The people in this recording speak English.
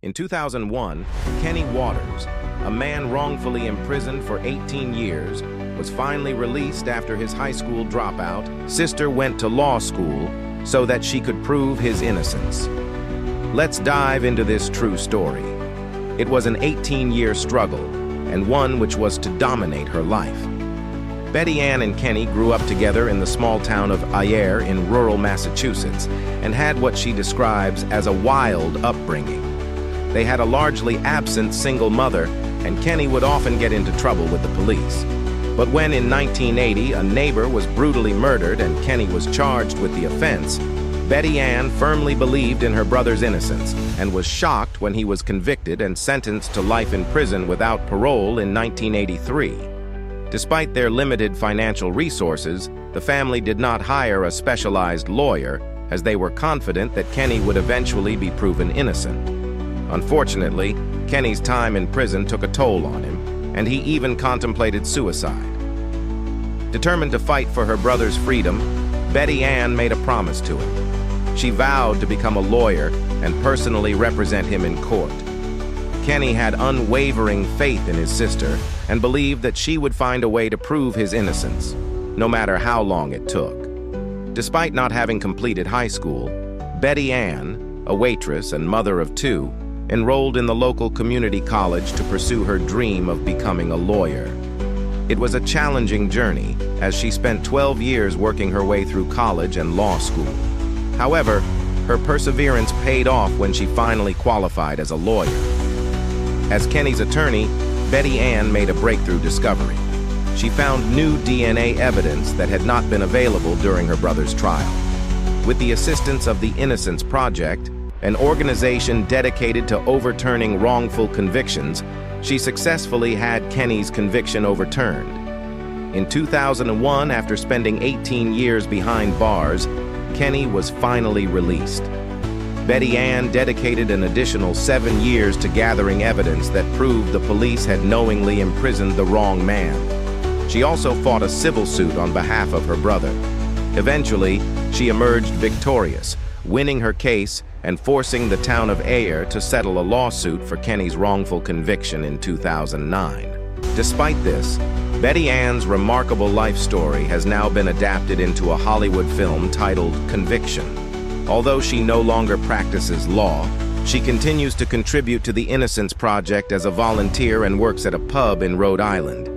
In 2001, Kenny Waters, a man wrongfully imprisoned for 18 years, was finally released after his high school dropout. Sister went to law school so that she could prove his innocence. Let's dive into this true story. It was an 18-year struggle, and one which was to dominate her life. Betty Ann and Kenny grew up together in the small town of Ayer in rural Massachusetts and had what she describes as a wild upbringing. They had a largely absent single mother, and Kenny would often get into trouble with the police. But when in 1980 a neighbor was brutally murdered and Kenny was charged with the offense, Betty Ann firmly believed in her brother's innocence and was shocked when he was convicted and sentenced to life in prison without parole in 1983. Despite their limited financial resources, the family did not hire a specialized lawyer, as they were confident that Kenny would eventually be proven innocent. Unfortunately, Kenny's time in prison took a toll on him, and he even contemplated suicide. Determined to fight for her brother's freedom, Betty Ann made a promise to him. She vowed to become a lawyer and personally represent him in court. Kenny had unwavering faith in his sister and believed that she would find a way to prove his innocence, no matter how long it took. Despite not having completed high school, Betty Ann, a waitress and mother of two, enrolled in the local community college to pursue her dream of becoming a lawyer. It was a challenging journey, as she spent 12 years working her way through college and law school. However, her perseverance paid off when she finally qualified as a lawyer. As Kenny's attorney, Betty Ann made a breakthrough discovery. She found new DNA evidence that had not been available during her brother's trial. With the assistance of the Innocence Project, an organization dedicated to overturning wrongful convictions, she successfully had Kenny's conviction overturned. In 2001, after spending 18 years behind bars, Kenny was finally released. Betty Ann dedicated an additional 7 years to gathering evidence that proved the police had knowingly imprisoned the wrong man. She also fought a civil suit on behalf of her brother. Eventually, she emerged victorious, winning her case and forcing the town of Ayer to settle a lawsuit for Kenny's wrongful conviction in 2009. Despite this, Betty Ann's remarkable life story has now been adapted into a Hollywood film titled Conviction. Although she no longer practices law, she continues to contribute to the Innocence Project as a volunteer and works at a pub in Rhode Island.